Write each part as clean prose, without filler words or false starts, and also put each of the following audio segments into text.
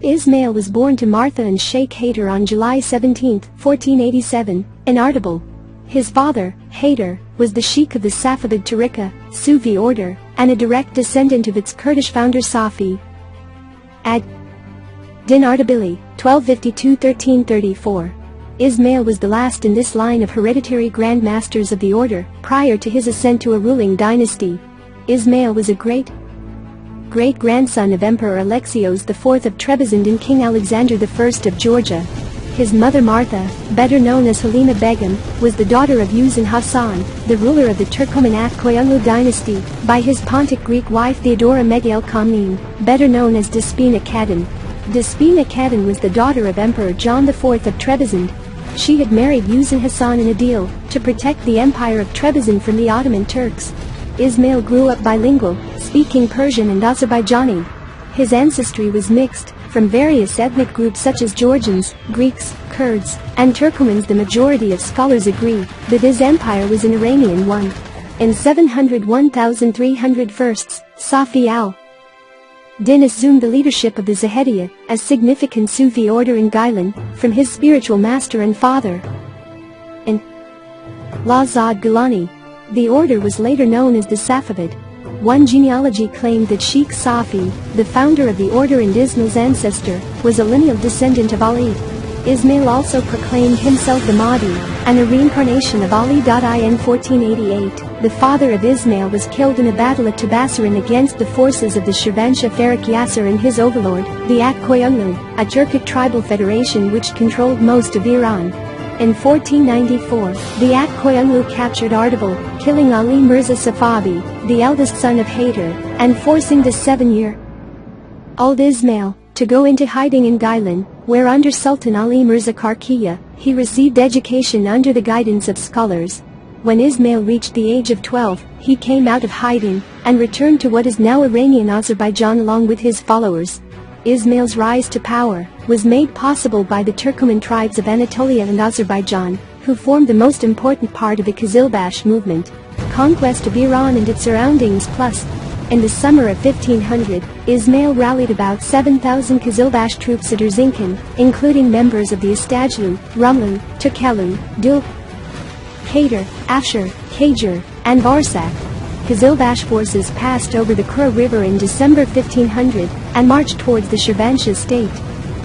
Ismail was born to Martha and Sheikh Haider on July 17, 1487, in Ardabil. His father, Haider, was the Sheikh of the Safavid Tariqa, Sufi order, and a direct descendant of its Kurdish founder Safi ad-Din Ardabili, 1252–1334. Ismail was the last in this line of hereditary Grand Masters of the order, prior to his ascent to a ruling dynasty. Ismail was a great-grandson of Emperor Alexios IV of Trebizond and King Alexander I of Georgia. His mother Martha, better known as Halima Begum, was the daughter of Uzun Hasan, the ruler of the Turkoman Koyunlu dynasty, by his Pontic Greek wife Theodora Megail Kamnin, better known as Despina Kadın. Despina Kadın was the daughter of Emperor John IV of Trebizond. She had married Uzun Hasan in a deal to protect the empire of Trebizond from the Ottoman Turks. Ismail grew up bilingual, speaking Persian and Azerbaijani. His ancestry was mixed, from various ethnic groups such as Georgians, Greeks, Kurds, and Turkomans. The majority of scholars agree that his empire was an Iranian one. In 701,301, Safi al-Din assumed the leadership of the Zahediyya, a significant Sufi order in Gilan, from his spiritual master and father, Lazad Gilani. The order was later known as the Safavid. One genealogy claimed that Sheikh Safi, the founder of the order and Ismail's ancestor, was a lineal descendant of Ali. Ismail also proclaimed himself the Mahdi, and a reincarnation of Ali. In 1488, the father of Ismail was killed in a battle at Tabasaran against the forces of the Shirvanshah Farrukh Yasser and his overlord, the Koyunlu, a Turkic tribal federation which controlled most of Iran. In 1494, the Koyunlu captured Ardabil, killing Ali Mirza Safavi, the eldest son of Haider, and forcing the 7-year-old Ismail to go into hiding in Gilan, where under Sultan Ali Mirza Karkiya, he received education under the guidance of scholars. When Ismail reached the age of 12, he came out of hiding and returned to what is now Iranian Azerbaijan along with his followers. Ismail's rise to power was made possible by the Turkoman tribes of Anatolia and Azerbaijan, who formed the most important part of the Qizilbash movement. Conquest of Iran and its surroundings plus. In the summer of 1500, Ismail rallied about 7,000 Qizilbash troops at Erzincan, including members of the Istajlu, Rumlu, Tukelu, Dul, Kader, Afshar, Kajur, and Varsak. Qizilbash forces passed over the Kura River in December 1500 and marched towards the Shirvanshah state.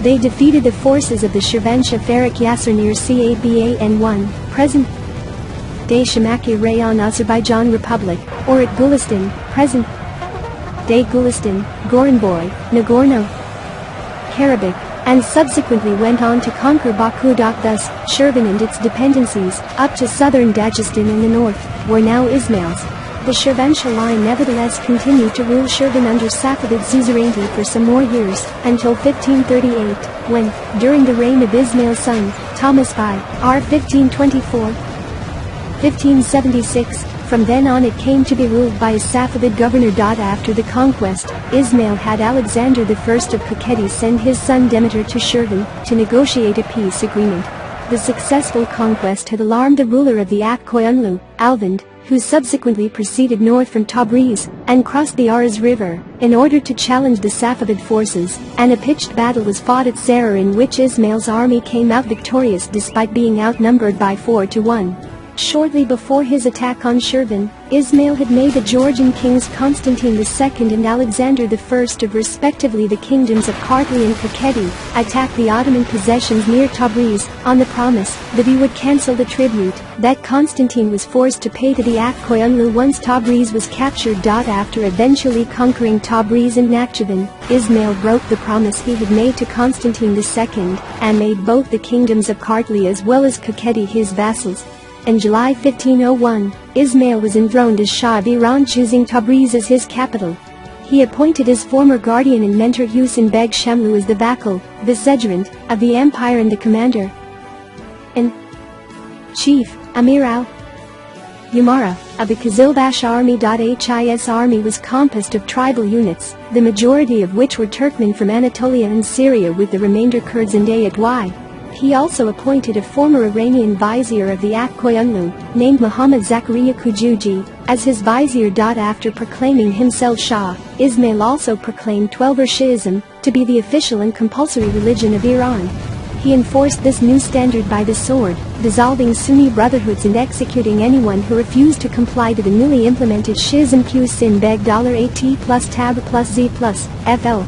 They defeated the forces of the Shirvanshah Farrukh Yasser near Caban-1, present-day Shamaki Rayon Azerbaijan Republic, or at Gulistan, present-day Gulistan, Goranboy, Nagorno-Karabakh, and subsequently went on to conquer Baku. Thus, Shirvan and its dependencies, up to southern Dagestan in the north, were now Ismail's. The Shirvanshah line nevertheless continued to rule Shirvan under Safavid suzerainty for some more years, until 1538, when, during the reign of Ismail's son, Thomas I, r. 1524–1576, from then on it came to be ruled by a Safavid governor. After the conquest, Ismail had Alexander I of Kakheti send his son Demeter to Shirvan to negotiate a peace agreement. The successful conquest had alarmed the ruler of the Koyunlu, Alvand, who subsequently proceeded north from Tabriz and crossed the Aras River in order to challenge the Safavid forces, and a pitched battle was fought at Sarar in which Ismail's army came out victorious despite being outnumbered by 4-1. Shortly before his attack on Shirvan, Ismail had made the Georgian kings Constantine II and Alexander I of respectively the kingdoms of Kartli and Kakheti attack the Ottoman possessions near Tabriz, on the promise that he would cancel the tribute that Constantine was forced to pay to the Koyunlu once Tabriz was captured. After eventually conquering Tabriz and Nakhchivan, Ismail broke the promise he had made to Constantine II, and made both the kingdoms of Kartli as well as Kakheti his vassals. In July 1501, Ismail was enthroned as Shah of Iran, choosing Tabriz as his capital. He appointed his former guardian and mentor Husain Beg Shamlu as the vassal, vicegerent, of the empire and the commander-in-chief, Amir al-Umara, of the Qizilbash army. His army was composed of tribal units, the majority of which were Turkmen from Anatolia and Syria with the remainder Kurds and Ayatollah. He also appointed a former Iranian vizier of the Akkoyunlu, named Muhammad Zakaria Kujuji, as his vizier. After proclaiming himself Shah, Ismail also proclaimed Twelver Shi'ism to be the official and compulsory religion of Iran. He enforced this new standard by the sword, dissolving Sunni brotherhoods and executing anyone who refused to comply to the newly implemented Shi'ism. Q Sin Beg $AT plus Tab plus Z plus FL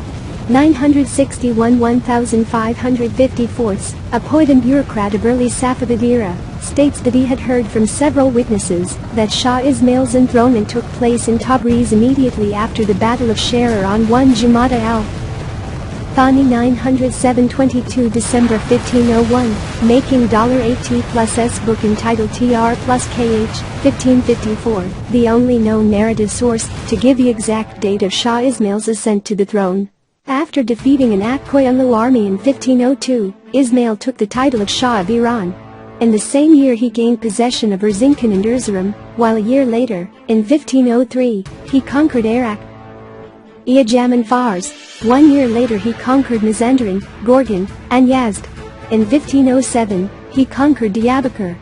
961 1554, a poet and bureaucrat of early Safavid era, states that he had heard from several witnesses that Shah Ismail's enthronement took place in Tabriz immediately after the Battle of Sharar on 1 Jumada al-Thani 907-22 December 1501, making $AT plus S book entitled TR plus KH 1554, the only known narrative source to give the exact date of Shah Ismail's ascent to the throne. After defeating an Akkoyunlu army in 1502, Ismail took the title of Shah of Iran. In the same year he gained possession of Erzincan and Erzurum, while a year later, in 1503, he conquered Arak, Iyajam and Fars. 1 year later he conquered Mazandaran, Gorgan, and Yazd. In 1507, he conquered Diyarbakir.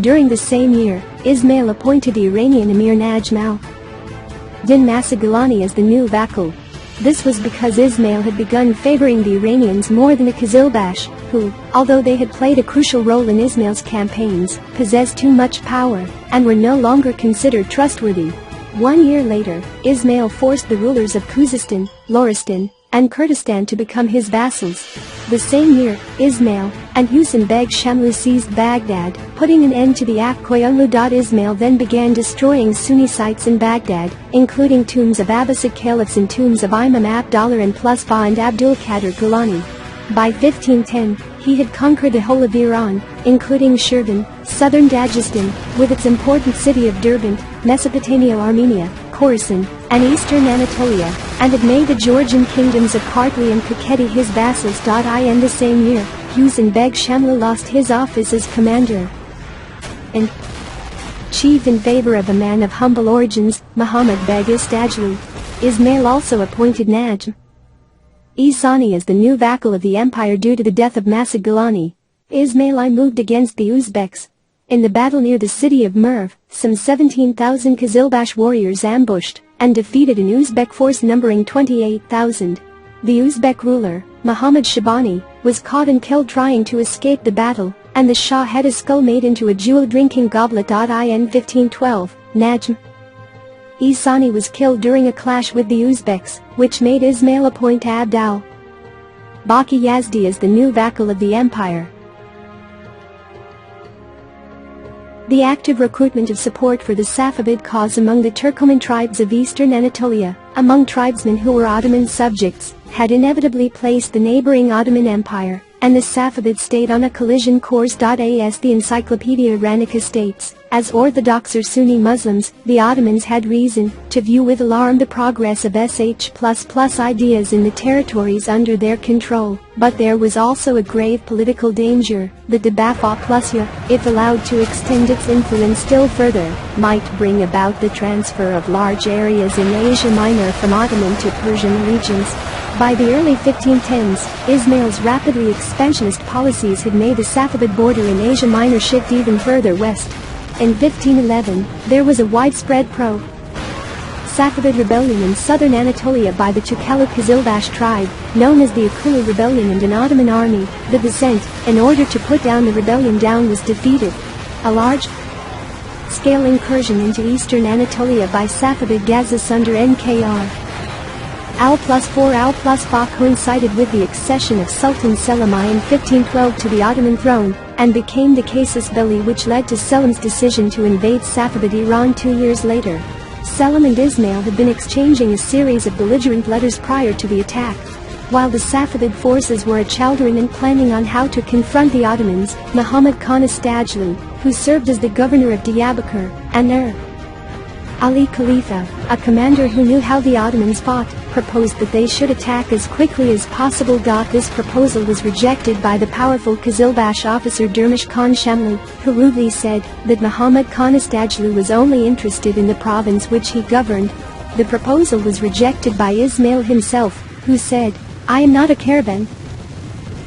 During the same year, Ismail appointed the Iranian Emir Najm al-Din Masigilani as the new Vakil. This was because Ismail had begun favoring the Iranians more than the Qizilbash, who, although they had played a crucial role in Ismail's campaigns, possessed too much power, and were no longer considered trustworthy. 1 year later, Ismail forced the rulers of Khuzestan, Loristan, and Kurdistan to become his vassals. The same year, Ismail and Hussein Beg Shamlu seized Baghdad, putting an end to the Akkoyunlu. Ismail then began destroying Sunni sites in Baghdad, including tombs of Abbasid caliphs and tombs of Imam Abdallah and Plusba and Abdul Qadir Gilani. By 1510, he had conquered the whole of Iran, including Shirvan, southern Dagestan, with its important city of Derbent, Mesopotamia, Armenia, Khorasan, and eastern Anatolia, and had made the Georgian kingdoms of Kartli and Kakheti his vassals. In the same year, Hussein Beg Shamlu lost his office as commander in chief in favor of a man of humble origins, Muhammad Beg Istajli. Ismail also appointed Najm-e Sani as the new Vakil of the empire due to the death of Masigilani. Ismail I moved against the Uzbeks. In the battle near the city of Merv, some 17,000 Qizilbash warriors ambushed and defeated an Uzbek force numbering 28,000. The Uzbek ruler, Muhammad Shabani, was caught and killed trying to escape the battle, and the Shah had his skull made into a jewel drinking goblet. In 1512, Najm-e Sani was killed during a clash with the Uzbeks, which made Ismail appoint Abd al-Baqi Yazdi as the new Vakil of the empire. The active recruitment of support for the Safavid cause among the Turkoman tribes of eastern Anatolia, among tribesmen who were Ottoman subjects, had inevitably placed the neighboring Ottoman Empire and the Safavid state on a collision course. As the Encyclopedia Iranica states, as Orthodox or Sunni Muslims, the Ottomans had reason to view with alarm the progress of Sh++ ideas in the territories under their control, but there was also a grave political danger that the Bafaqlusya, if allowed to extend its influence still further, might bring about the transfer of large areas in Asia Minor from Ottoman to Persian regions. By the early 1510s, Ismail's rapidly expansionist policies had made the Safavid border in Asia Minor shift even further west. In 1511, there was a widespread pro-Safavid rebellion in southern Anatolia by the Tukelu Qizilbash tribe, known as the Akulu Rebellion, and an Ottoman army, the Descent, in order to put down the rebellion was defeated. A large-scale incursion into eastern Anatolia by Safavid Ghazis under Nkr Al+4 Al+5 coincided with the accession of Sultan Selim I in 1512 to the Ottoman throne, and became the casus belli which led to Selim's decision to invade Safavid Iran 2 years later. Selim and Ismail had been exchanging a series of belligerent letters prior to the attack. While the Safavid forces were at Chaldiran and planning on how to confront the Ottomans, Muhammad Khan Istajli, who served as the governor of Diyarbakir, and Ali Khalifa, a commander who knew how the Ottomans fought, proposed that they should attack as quickly as possible. This proposal was rejected by the powerful Qizilbash officer Dermish Khan Shamlu, who rudely said that Muhammad Khan Istajli was only interested in the province which he governed. The proposal was rejected by Ismail himself, who said, "I am not a caravan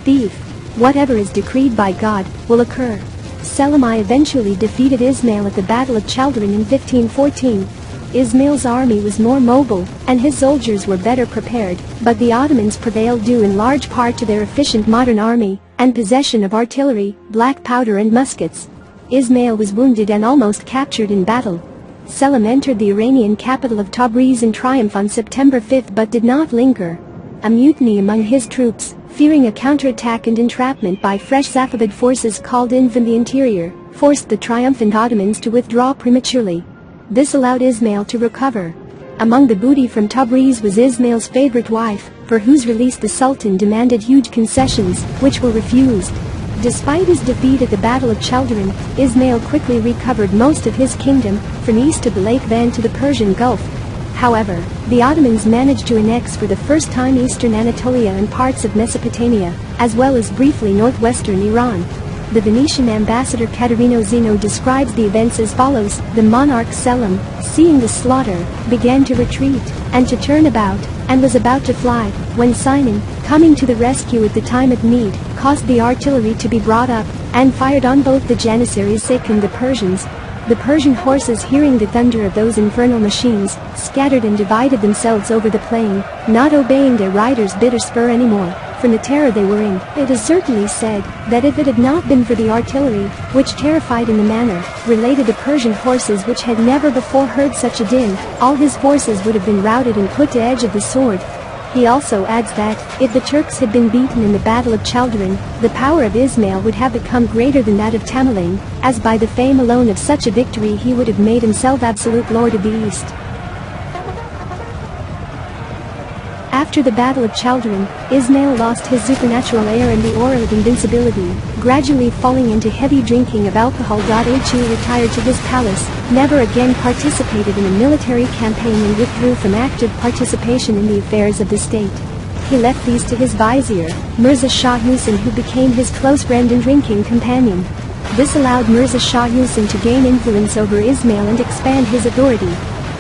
thief. Whatever is decreed by God will occur. Selim I eventually defeated Ismail at the Battle of Chaldiran in 1514. Ismail's army was more mobile, and his soldiers were better prepared, but the Ottomans prevailed due in large part to their efficient modern army, and possession of artillery, black powder and muskets. Ismail was wounded and almost captured in battle. Selim entered the Iranian capital of Tabriz in triumph on September 5 but did not linger. A mutiny among his troops, fearing a counterattack and entrapment by fresh Safavid forces called in from the interior, forced the triumphant Ottomans to withdraw prematurely. This allowed Ismail to recover. Among the booty from Tabriz was Ismail's favorite wife, for whose release the Sultan demanded huge concessions, which were refused. Despite his defeat at the Battle of Chaldiran, Ismail quickly recovered most of his kingdom, from east of the Lake Van to the Persian Gulf. However, the Ottomans managed to annex for the first time eastern Anatolia and parts of Mesopotamia, as well as briefly northwestern Iran. The Venetian ambassador Caterino Zeno describes the events as follows: the monarch Selim, seeing the slaughter, began to retreat, and to turn about, and was about to fly, when Sinan, coming to the rescue at the time of need, caused the artillery to be brought up, and fired on both the Janissaries and the Persians. The Persian horses, hearing the thunder of those infernal machines, scattered and divided themselves over the plain, not obeying their riders' bit or spur anymore, from the terror they were in. It is certainly said that if it had not been for the artillery, which terrified in the manner related the Persian horses which had never before heard such a din, all his forces would have been routed and put to edge of the sword. He also adds that, if the Turks had been beaten in the Battle of Chaldiran, the power of Ismail would have become greater than that of Tamerlane, as by the fame alone of such a victory he would have made himself absolute lord of the East. After the Battle of Chaldiran, Ismail lost his supernatural air and the aura of invincibility, gradually falling into heavy drinking of alcohol. He retired to his palace, never again participated in a military campaign and withdrew from active participation in the affairs of the state. He left these to his vizier, Mirza Shah Hussain, who became his close friend and drinking companion. This allowed Mirza Shah Hussain to gain influence over Ismail and expand his authority.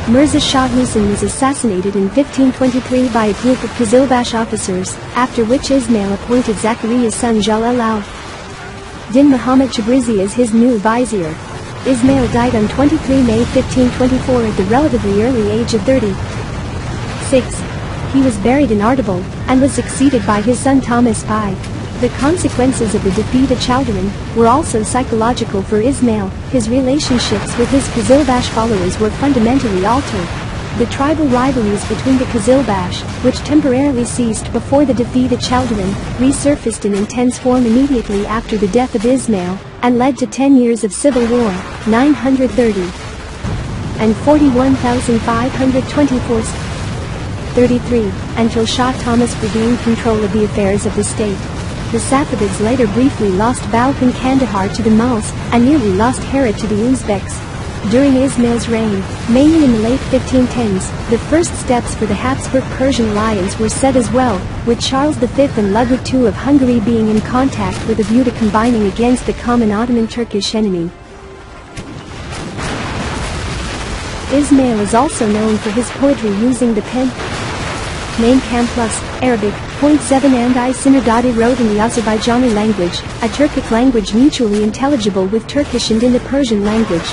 Mirza Shah Hussain was assassinated in 1523 by a group of Qizilbash officers, after which Ismail appointed Zakariya's son Jalal-Din Muhammad Tabrizi as his new vizier. Ismail died on 23 May 1524 at the relatively early age of 36. He was buried in Ardabil, and was succeeded by his son Thomas I. The consequences of the defeat at Chaldiran were also psychological for Ismail. His relationships with his Qizilbash followers were fundamentally altered. The tribal rivalries between the Qizilbash, which temporarily ceased before the defeat at Chaldiran, resurfaced in intense form immediately after the death of Ismail, and led to 10 years of civil war, 930 and 41,524, 33, until Shah Thomas regained control of the affairs of the state. The Safavids later briefly lost Balkh and Kandahar to the Mughals, and nearly lost Herat to the Uzbeks. During Ismail's reign, mainly in the late 1510s, the first steps for the Habsburg-Persian alliance were set as well, with Charles V and Ludwig II of Hungary being in contact with a view to combining against the common Ottoman-Turkish enemy. Ismail is also known for his poetry using the pen name Kam plus Arabic, .7 and I Sinardadi wrote in the Azerbaijani language, a Turkic language mutually intelligible with Turkish and in the Persian language.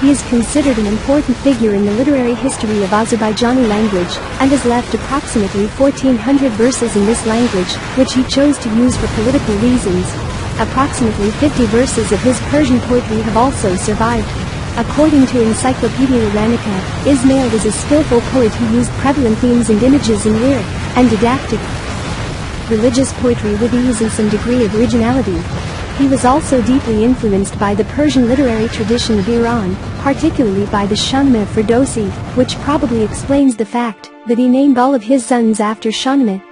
He is considered an important figure in the literary history of Azerbaijani language, and has left approximately 1,400 verses in this language, which he chose to use for political reasons. Approximately 50 verses of his Persian poetry have also survived. According to Encyclopedia Iranica, Ismail was a skillful poet who used prevalent themes and images in lyric and didactic religious poetry with ease and some degree of originality. He was also deeply influenced by the Persian literary tradition of Iran, particularly by the Shahnameh Ferdowsi, which probably explains the fact that he named all of his sons after Shahnameh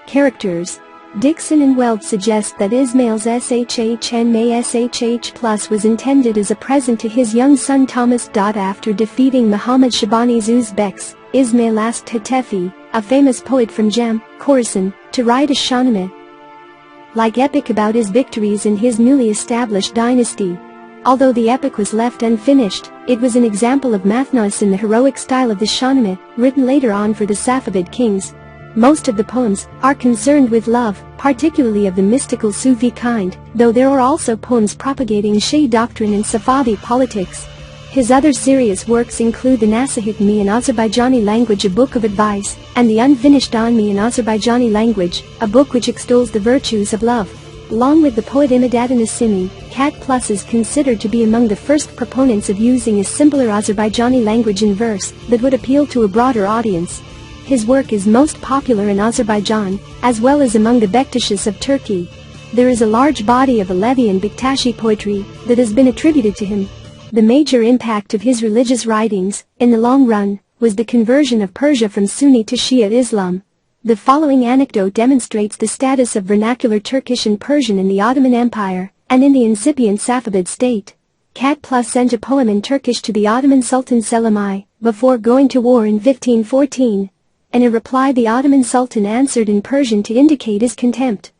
characters. Dixon and Weld suggest that Ismail's SHHNMA SHH+ was intended as a present to his young son Thomas. After defeating Muhammad Shabani's Uzbeks, Ismail asked Hatefi, a famous poet from Jam, Khorasan, to write a Shahnameh-like epic about his victories in his newly established dynasty. Although the epic was left unfinished, it was an example of mathnos in the heroic style of the Shahnameh, written later on for the Safavid kings. Most of the poems are concerned with love, particularly of the mystical Sufi kind, though there are also poems propagating Shia doctrine and Safavi politics. His other serious works include the Nasihat-Me in Azerbaijani language, a book of advice, and the Unfinished on Me in Azerbaijani language, a book which extols the virtues of love. Along with the poet Imadaddin Assimi, Cat Plus is considered to be among the first proponents of using a simpler Azerbaijani language in verse that would appeal to a broader audience. His work is most popular in Azerbaijan, as well as among the Bektashis of Turkey. There is a large body of Alevi and Bektashi poetry that has been attributed to him. The major impact of his religious writings, in the long run, was the conversion of Persia from Sunni to Shia Islam. The following anecdote demonstrates the status of vernacular Turkish and Persian in the Ottoman Empire, and in the incipient Safavid state. Cat Plus sent a poem in Turkish to the Ottoman Sultan Selim I, before going to war in 1514. In a reply, the Ottoman Sultan answered in Persian to indicate his contempt.